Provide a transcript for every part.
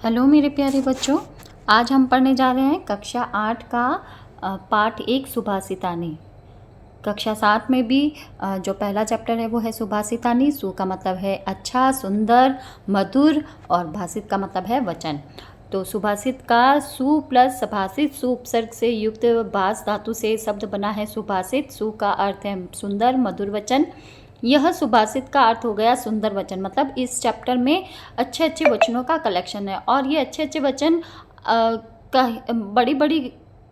Hello मेरे प्यारे बच्चों, आज हम पढ़ने जा रहे हैं कक्षा 8 का पाठ 1 सुभाषितानी। कक्षा 7 में भी जो पहला चैप्टर है वो है सुभाषितानी। सु का मतलब है अच्छा, सुंदर, मधुर और भाषित का मतलब है वचन। तो सुभाषित का सु प्लस सभाषित, सु उपसर्ग से युक्त भास धातु से शब्द बना है सुभाषित। सु का अर्थ है सुंदर, मधुर वचन। यह सुभाषित का अर्थ हो गया सुंदर वचन, मतलब इस चैप्टर में अच्छे अच्छे वचनों का कलेक्शन है और ये अच्छे अच्छे वचन बड़ी बड़ी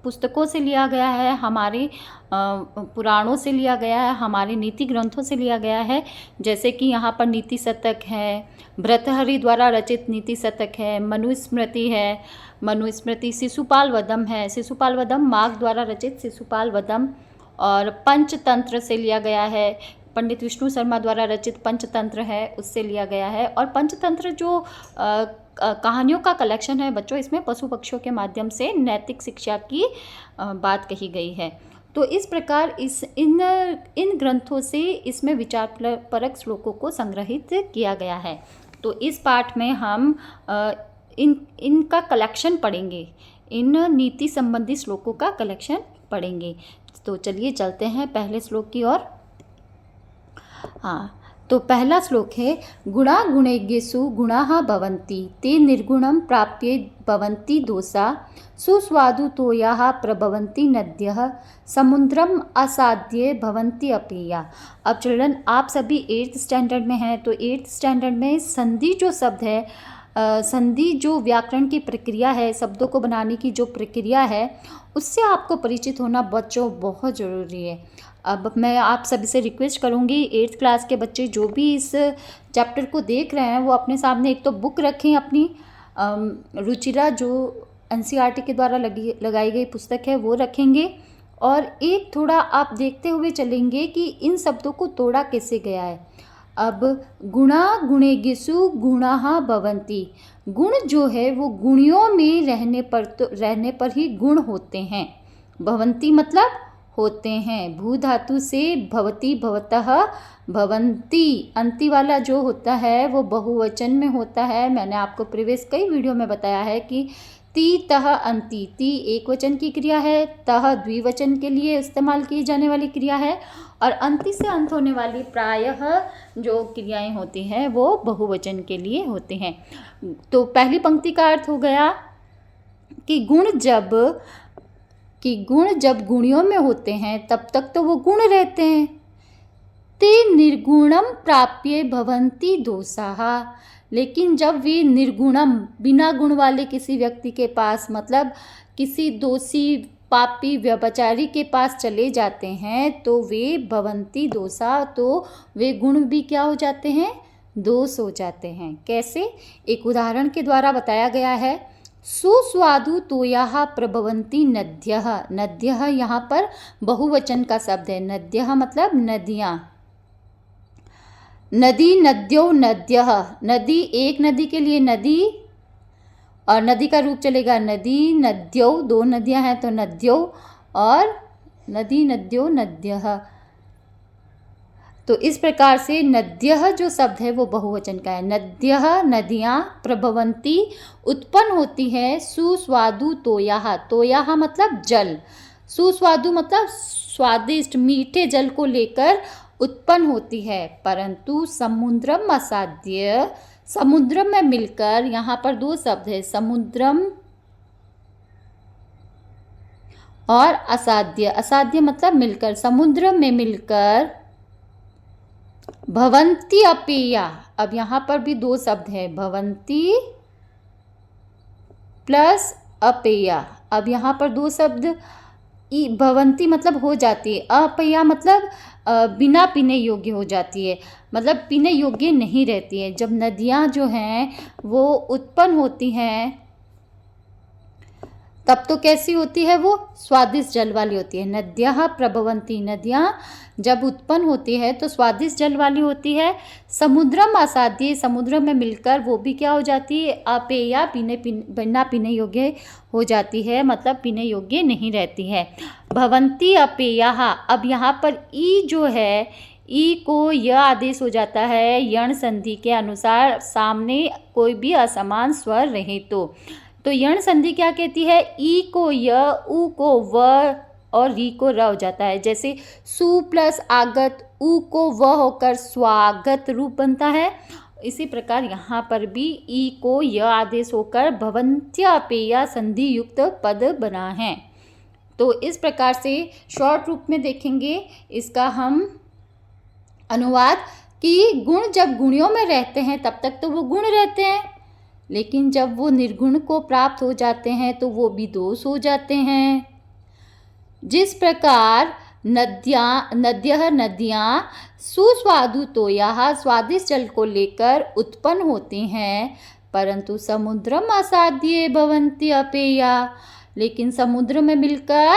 पुस्तकों से लिया गया है, हमारे पुराणों से लिया गया है, हमारे नीति ग्रंथों से लिया गया है। जैसे कि यहाँ पर नीति शतक है, भर्तृहरि द्वारा रचित नीति शतक है, मनुस्मृति है, मनुस्मृति, शिशुपाल वदम है, शिशुपाल वदम माघ द्वारा रचित शिशुपाल वदम, और पंचतंत्र से लिया गया है, पंडित विष्णु शर्मा द्वारा रचित पंचतंत्र है, उससे लिया गया है। और पंचतंत्र जो कहानियों का कलेक्शन है बच्चों, इसमें पशु पक्षियों के माध्यम से नैतिक शिक्षा की बात कही गई है। तो इस प्रकार इन ग्रंथों से इसमें विचार परक श्लोकों को संग्रहित किया गया है। तो इस पाठ में हम इनका कलेक्शन पढ़ेंगे, इन नीति संबंधी श्लोकों का कलेक्शन पढ़ेंगे। तो चलिए चलते हैं पहले श्लोक की ओर। तो पहला श्लोक है, गुणा गुणेज्ञेषु गुणाः भवन्ति ते निर्गुणं प्राप्ये भवन्ति दोषा सुस्वादु तोयाः प्रभवन्ति नद्यः समुद्रम असाध्ये भवन्ति अपेया। अब चिल्ड्रन, आप सभी 8th स्टैंडर्ड में हैं, तो 8th स्टैंडर्ड में संधि जो शब्द है, संधि जो व्याकरण की प्रक्रिया है, शब्दों को बनाने की जो प्रक्रिया है, उससे आपको परिचित होना बच्चों बहुत ज़रूरी है। अब मैं आप सभी से रिक्वेस्ट करूँगी, 8th क्लास के बच्चे जो भी इस चैप्टर को देख रहे हैं वो अपने सामने एक तो बुक रखें अपनी, रुचिरा जो NCERT के द्वारा लगाई गई पुस्तक है वो रखेंगे, और एक थोड़ा आप देखते हुए चलेंगे कि इन शब्दों को तोड़ा कैसे गया है। अब गुणा गुणेज्ञेषु गुणाः भवन्ति, गुण जो है वो गुणियों में रहने पर ही गुण होते हैं। भवन्ति मतलब होते हैं, भू धातु से भवति भवतः भवन्ति, अंति वाला जो होता है वो बहुवचन में होता है। मैंने आपको प्रीवियस कई वीडियो में बताया है कि ती तह अंति, ती एक वचन की क्रिया है, तह द्विवचन के लिए इस्तेमाल की जाने वाली क्रिया है, और अंति से अंत होने वाली प्रायः जो क्रियाएं होती हैं वो बहुवचन के लिए होते हैं। तो पहली पंक्ति का अर्थ हो गया कि गुण जब गुणियों में होते हैं तब तक तो वो गुण रहते हैं। ते निर्गुणम प्राप्ये भवन्ति दोषाः, लेकिन जब वे निर्गुणम बिना गुण वाले किसी व्यक्ति के पास, मतलब किसी दोषी पापी व्यभिचारी के पास चले जाते हैं तो वे भवन्ति दोषा, तो वे गुण भी क्या हो जाते हैं, दोष हो जाते हैं। कैसे, एक उदाहरण के द्वारा बताया गया है। सुस्वादु तोयाः प्रभवन्ति नद्यः, नद्यः यहाँ पर बहुवचन का शब्द है, नद्यः मतलब नदियाँ, नदी नद्यो नद्यः, नदी एक नदी के लिए नदी, और नदी का रूप चलेगा नदी नद्यो, दो नदियां हैं तो नद्यो, और नदी नद्यो नद्यः। तो इस प्रकार से नद्यः जो शब्द है वो बहुवचन का है। नद्यः नदियाँ, प्रभवन्ति उत्पन्न होती है, सुस्वादु तोयाः, तोयाः मतलब जल, सुस्वादु मतलब स्वादिष्ट मीठे जल को लेकर उत्पन्न होती है। परंतु समुद्रम असाध्य, समुद्रम में मिलकर, यहाँ पर दो शब्द है, समुद्रम और असाध्य, असाध्य मतलब मिलकर, समुद्र में मिलकर भवन्ति अपेया। अब यहाँ पर भी दो शब्द है, भवन्ति प्लस अपेया। अब यहाँ पर दो शब्द, भवन्ति मतलब हो जाती है, अपेया मतलब बिना पीने योग्य हो जाती है, मतलब पीने योग्य नहीं रहती है। जब नदियाँ जो हैं वो उत्पन्न होती हैं तब तो कैसी होती है, वो स्वादिष्ट जल वाली होती है। नद्यः प्रभवन्ति, नदियाँ जब उत्पन्न होती है तो स्वादिष्ट जल वाली होती है। समुद्रम असाध्य, समुद्र में मिलकर वो भी क्या हो जाती है, अपेया, बिना पीने योग्य हो जाती है, मतलब पीने योग्य नहीं रहती है। भवन्ति अपेयाः, अब यहाँ पर ई जो है, ई को य आदेश हो जाता है यण संधि के अनुसार सामने कोई भी असमान स्वर रहे तो यण संधि क्या कहती है? ई को य, उ को व और री को र हो जाता है। जैसे सु प्लस आगत, उ को व होकर स्वागत रूप बनता है। इसी प्रकार यहाँ पर भी ई को य आदेश होकर भवन्त्य अपेया संधि युक्त पद बना है। तो इस प्रकार से शॉर्ट रूप में देखेंगे इसका हम अनुवाद कि गुण जब गुणियों में रहते हैं तब तक तो वो गुण रहते हैं, लेकिन जब वो निर्गुण को प्राप्त हो जाते हैं तो वो भी दोष हो जाते हैं। जिस प्रकार नदियाँ सुस्वादु तोयाः स्वादिष्ट जल को लेकर उत्पन्न होती हैं, परंतु समुद्रम असाध्ये भवन्ति अपेया, लेकिन समुद्र में मिलकर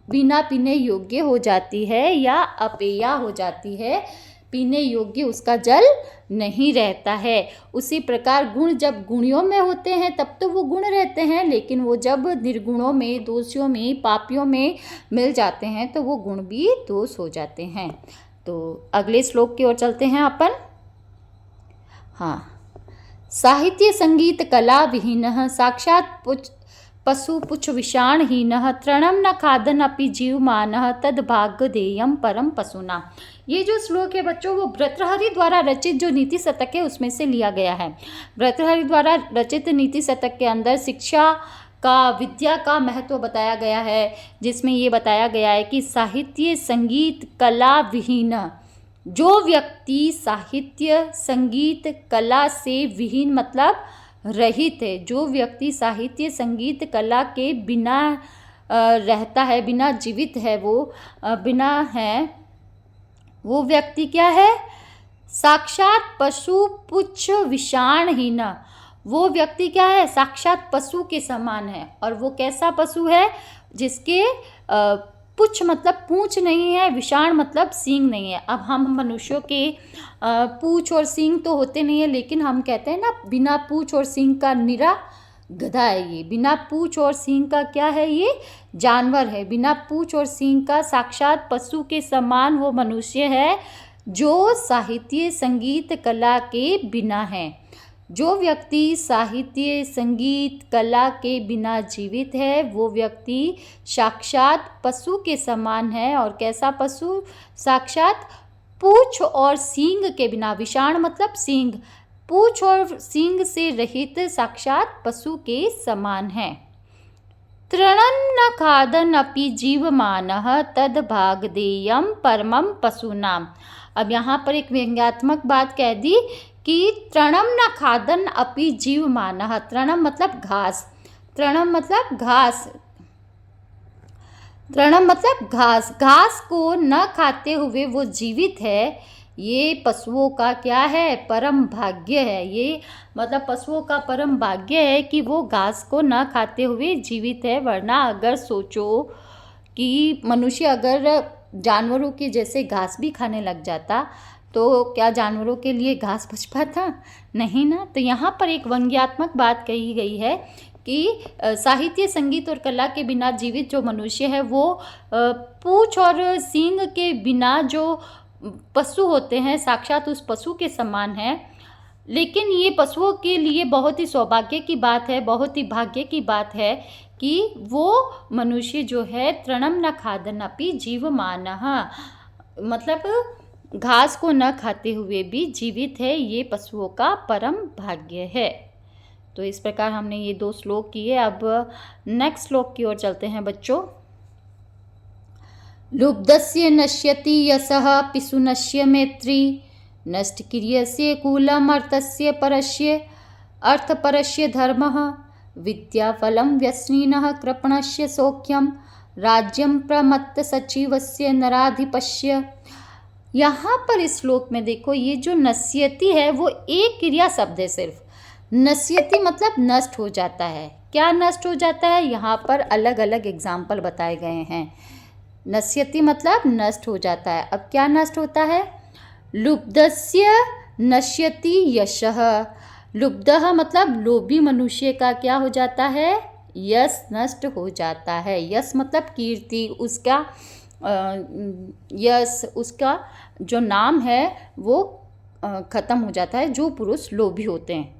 बिना पीने योग्य हो जाती है या अपेया हो जाती है, पीने योग्य उसका जल नहीं रहता है। उसी प्रकार गुण जब गुणियों में होते हैं तब तो वो गुण रहते हैं, लेकिन वो जब निर्गुणों में, दोषियों में, पापियों में मिल जाते हैं तो वो गुण भी दोष हो जाते हैं। तो अगले श्लोक की ओर चलते हैं अपन। हाँ, साहित्य संगीत कला विहीनः साक्षात् पशु पुच्छ विषाणहीनः तृणं न खादन् अपि जीवमानः तद्भाग्यदेयं परम पशुना। ये जो श्लोक है बच्चों वो भर्तृहरि द्वारा रचित जो नीति शतक है उसमें से लिया गया है। भर्तृहरि द्वारा रचित नीति शतक के अंदर शिक्षा का, विद्या का महत्व बताया गया है, जिसमें ये बताया गया है कि साहित्य संगीत कला विहीन, जो व्यक्ति साहित्य संगीत कला से विहीन मतलब रहित है, जो व्यक्ति साहित्य संगीत कला के बिना रहता है, बिना जीवित है, वो बिना है, वो व्यक्ति क्या है? साक्षात पशु पुच्छ विषाणहीन, वो व्यक्ति क्या है? साक्षात पशु के समान है। और वो कैसा पशु है? जिसके पुच्छ मतलब पूंछ नहीं है, विषाण मतलब सींग नहीं है। अब हम मनुष्यों के पूंछ और सींग तो होते नहीं है, लेकिन हम कहते हैं ना बिना पूंछ और सींग का निरा गधा है ये, बिना पूंछ और सींग का क्या है? ये जानवर है। बिना पूंछ और सींग का साक्षात पशु के समान वो मनुष्य है जो साहित्य संगीत कला के बिना है। जो व्यक्ति साहित्य संगीत कला के बिना जीवित है वो व्यक्ति साक्षात पशु के समान है। और कैसा पशु? साक्षात पूंछ और सींग के बिना, विषाण मतलब सींग, पूंछ और सींग से रहित साक्षात पशु के समान है। तृणं न खादन् अपि जीवमानः तद्भाग्यदेयं परमं पशूनाम्। अब यहाँ पर एक व्यंग्यात्मक बात कह दी कि तृणं न खादन् अपि जीवमानः। तृणम मतलब घास, तृणम मतलब घास, तृणम मतलब घास, घास को न खाते हुए वो जीवित है। ये पशुओं का क्या है? परम भाग्य है। ये मतलब पशुओं का परम भाग्य है कि वो घास को न खाते हुए जीवित है। वरना अगर सोचो कि मनुष्य अगर जानवरों के जैसे घास भी खाने लग जाता तो क्या जानवरों के लिए घास बच पाता? नहीं ना। तो यहाँ पर एक व्यंग्यात्मक बात कही गई है कि साहित्य संगीत और कला के बिना जीवित जो मनुष्य है वो पूंछ और सींग के बिना जो पशु होते हैं साक्षात उस पशु के समान है। लेकिन ये पशुओं के लिए बहुत ही सौभाग्य की बात है, बहुत ही भाग्य की बात है कि वो मनुष्य जो है तृणं न खादन् अपि जीवमानः, मतलब घास को न खाते हुए भी जीवित है। ये पशुओं का परम भाग्य है। तो इस प्रकार हमने ये 2 श्लोक किए। अब नेक्स्ट श्लोक की ओर चलते हैं बच्चों। लुब्धस्य नश्यति यशः पिशुनस्य मैत्री नष्टक्रियस्य कूलम् अर्थस्य परस्य अर्थपरस्य धर्मः विद्याफलं व्यसनिनः कृपणस्य सौख्यं राज्यं प्रमत्त सचिवस्य नराधिपस्य। यहाँ पर इस श्लोक में देखो ये जो नश्यति है वो एक क्रिया शब्द है सिर्फ। नश्यति मतलब नष्ट हो जाता है। क्या नष्ट हो जाता है? यहाँ पर अलग अलग एग्जाम्पल बताए गए हैं। नश्यति मतलब नष्ट हो जाता है। अब क्या नष्ट होता है? लुब्धस्य नश्यति यशः। लुब्धः मतलब लोभी मनुष्य का क्या हो जाता है? यश नष्ट हो जाता है। यश मतलब कीर्ति, उसका यस उसका जो नाम है वो खत्म हो जाता है, जो पुरुष लोभी होते हैं।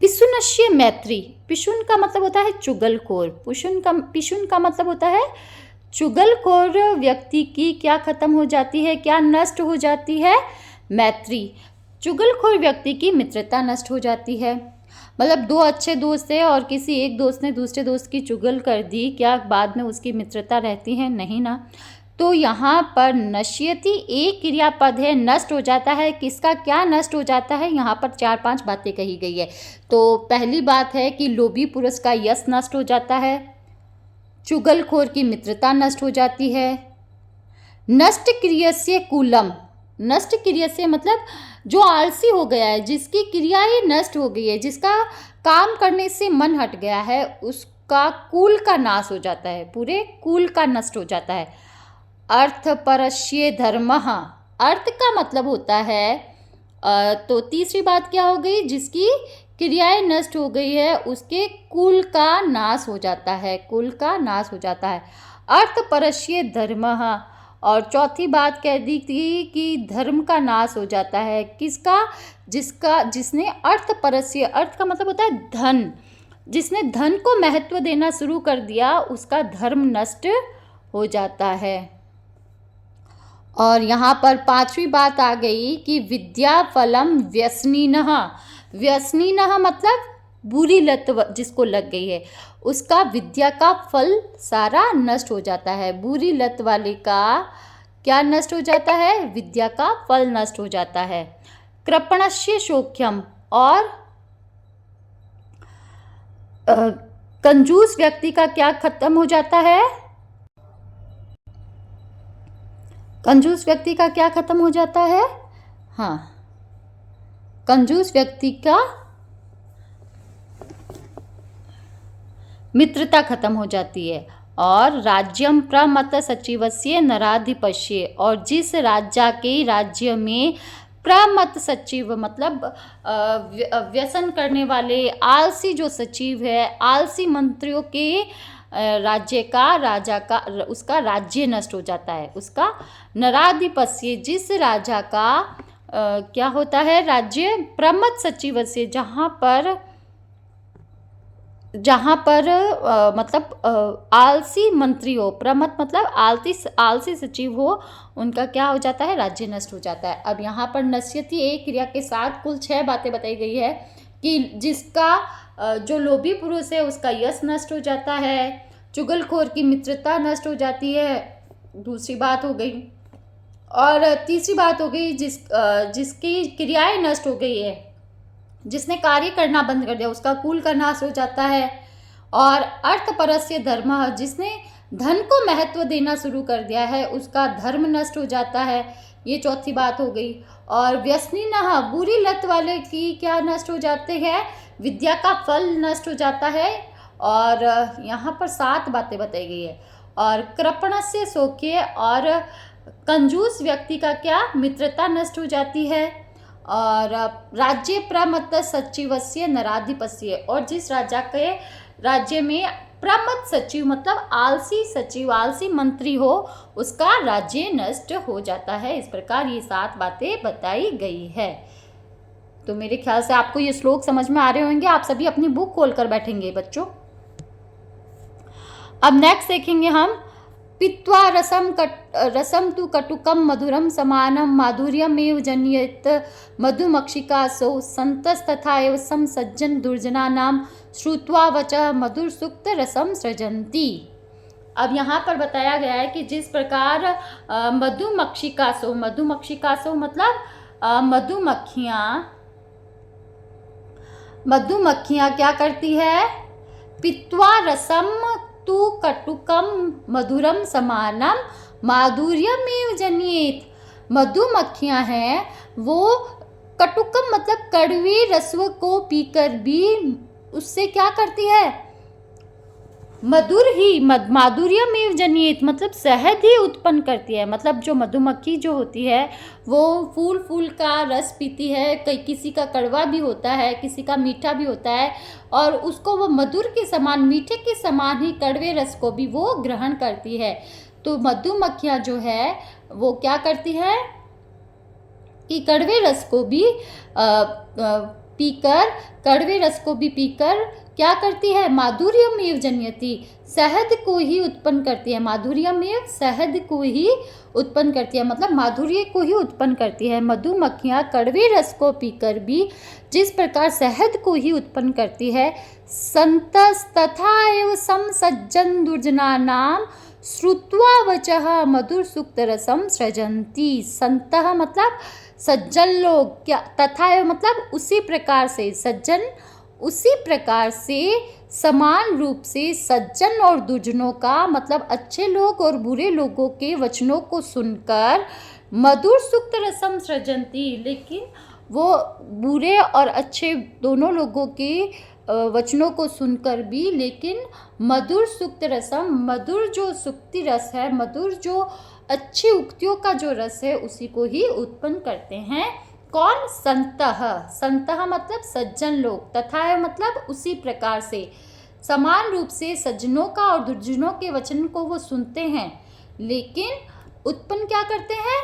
पिशुनश्य मैत्री, पिशुन का मतलब होता है चुगलखोर, पिशुन का मतलब होता है चुगलखोर व्यक्ति की क्या खत्म हो जाती है, क्या नष्ट हो जाती है, मैत्री। चुगलखोर व्यक्ति की मित्रता नष्ट हो जाती है। मतलब दो अच्छे दोस्त थे और किसी एक दोस्त ने दूसरे दोस्त की चुगल कर दी, क्या बाद में उसकी मित्रता रहती है? नहीं ना। तो यहाँ पर नश्यति एक क्रियापद है, नष्ट हो जाता है। किसका क्या नष्ट हो जाता है? यहाँ पर 4-5 बातें कही गई है। तो पहली बात है कि लोभी पुरुष का यश नष्ट हो जाता है, चुगलखोर की मित्रता नष्ट हो जाती है। नष्ट क्रियस्य कूलम, नष्ट क्रियस्य मतलब जो आलसी हो गया है, जिसकी क्रिया ही नष्ट हो गई है, जिसका काम करने से मन हट गया है, उसका कुल का नाश हो जाता है, पूरे कुल का नष्ट हो जाता है। अर्थ परस्य धर्मः, अर्थ का मतलब होता है तो तीसरी बात क्या हो गई? जिसकी क्रियाएं नष्ट हो गई है उसके कुल का नाश हो जाता है, कुल का नाश हो जाता है। अर्थ परस्य धर्मः। और चौथी बात कह दी थी कि धर्म का नाश हो जाता है। किसका? जिसने अर्थ परस्य, अर्थ का मतलब होता है धन, जिसने धन को महत्व देना शुरू कर दिया उसका धर्म नष्ट हो जाता है। और यहाँ पर 5वीं बात आ गई कि विद्या फलम व्यसनीनः, व्यसनीनः मतलब बुरी लत जिसको लग गई है उसका विद्या का फल सारा नष्ट हो जाता है। बुरी लत वाले का क्या नष्ट हो जाता है? विद्या का फल नष्ट हो जाता है। कृपणस्य शोख्यम, और कंजूस व्यक्ति का क्या खत्म हो जाता है? कंजूस व्यक्ति का क्या खत्म हो जाता है? हाँ, कंजूस व्यक्ति का मित्रता खत्म हो जाती है। और राज्यम प्रमत सचिवस्य नराधिपस्य, और जिस राजा के राज्य में प्रमत सचिव मतलब व्यसन करने वाले आलसी जो सचिव है, आलसी मंत्रियों के राज्य का, राजा का, उसका राज्य नष्ट हो जाता है, उसका नराधिपस्य, जिस राजा का क्या होता है राज्य? प्रमत सचिव से, जहाँ पर मतलब आलसी मंत्री हो, प्रमत मतलब आलसी सचिव हो, उनका क्या हो जाता है? राज्य नष्ट हो जाता है। अब यहाँ पर नश्यति एक क्रिया के साथ कुल 6 बातें बताई गई है कि जिसका जो लोभी पुरुष है उसका यश नष्ट हो जाता है, चुगलखोर की मित्रता नष्ट हो जाती है, दूसरी बात हो गई। और तीसरी बात हो गई जिसकी क्रियाएं नष्ट हो गई है, जिसने कार्य करना बंद कर दिया उसका कुल का नाश हो जाता है। और अर्थपरस्य धर्म, जिसने धन को महत्व देना शुरू कर दिया है उसका धर्म नष्ट हो जाता है, ये चौथी बात हो गई। और व्यसनीनः, बुरी लत वाले की क्या नष्ट हो जाते हैं? विद्या का फल नष्ट हो जाता है। और यहाँ पर 7 बातें बताई गई है। और कृपणस्य शोक्य, और कंजूस व्यक्ति का क्या? मित्रता नष्ट हो जाती है। और राज्य प्रमत्त सचिवस्य नराधिपस्य, और जिस राजा के राज्य में प्रमत्त सचिव मतलब आलसी सचिव, आलसी मंत्री हो, उसका राज्य नष्ट हो जाता है। इस प्रकार ये 7 बातें बताई गई है। तो मेरे ख्याल से आपको ये श्लोक समझ में आ रहे होंगे। आप सभी अपनी बुक खोल कर बैठेंगे बच्चों। अब नेक्स्ट देखेंगे हम, पीत्वा रसम तु कटुकम मधुरम समानम माधुर्यमेव जन्येत मधुमक्षिकासो संतस्तथा एव सम सज्जन दुर्जनानाम श्रुत्वा वचः मधुर सुक्त रसम सृजन्ति। अब यहाँ पर बताया गया है कि जिस प्रकार मधुमक्षिकासो मतलब मधुमक्खियाँ क्या करती है? पीत्वा रसम तु कटुकम मधुरम समानम माधुर्यमेव जन्येत। मधुमक्खियाँ हैं वो कटुकम मतलब कड़वे रस्व को पीकर भी उससे क्या करती है? मधुर ही माधुर्यमेव जन्येत मतलब शहद ही उत्पन्न करती है। मतलब जो मधुमक्खी जो होती है वो फूल का रस पीती है, किसी का कड़वा भी होता है, किसी का मीठा भी होता है, और उसको वो मधुर के समान, मीठे के समान ही कड़वे रस को भी वो ग्रहण करती है। तो मधुमक्खियाँ जो है वो क्या करती है कि कड़वे रस को भी पीकर, कड़वे रस को भी पीकर क्या करती है, माधुर्यमेव जनयति, शहद को ही उत्पन्न करती है। माधुर्यमेव, शहद को ही उत्पन्न करती है, मतलब माधुर्य को ही उत्पन्न करती है। मधुमक्खियाँ कड़वे रस को पीकर भी जिस प्रकार शहद को ही उत्पन्न करती है, संतस्तथा एव सम सज्जन दुर्जनानाम श्रुत्वा वचः मधुर सुक्त रसम सृजन्ति। संतः मतलब सज्जन लोग, क्या तथा एव मतलब उसी प्रकार से, सज्जन उसी प्रकार से, समान रूप से सज्जन और दुर्जनों का मतलब अच्छे लोग और बुरे लोगों के वचनों को सुनकर मधुर सुक्त रसम सृजन्ति, लेकिन वो बुरे और अच्छे दोनों लोगों के वचनों को सुनकर भी लेकिन मधुर सुक्त रसम, मधुर जो सुक्ति रस है, मधुर जो अच्छी उक्तियों का जो रस है उसी को ही उत्पन्न करते हैं। कौन? संतः। संतः मतलब सज्जन लोग, तथा मतलब उसी प्रकार से, समान रूप से सज्जनों का और दुर्जनों के वचन को वो सुनते हैं लेकिन उत्पन्न क्या करते हैं,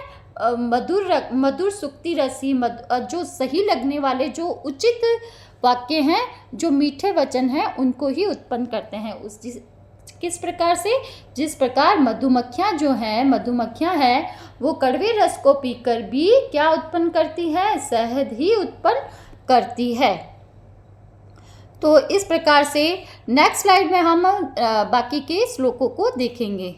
मधुर सुक्ति रसी, जो सही लगने वाले, जो उचित वाक्य हैं, जो मीठे वचन हैं, उनको ही उत्पन्न करते हैं। किस प्रकार से? जिस प्रकार मधुमक्खियाँ जो हैं, मधुमक्खियाँ हैं वो कड़वे रस को पीकर भी क्या उत्पन्न करती है, शहद ही उत्पन्न करती है। तो इस प्रकार से नेक्स्ट स्लाइड में हम बाकी के श्लोकों को देखेंगे।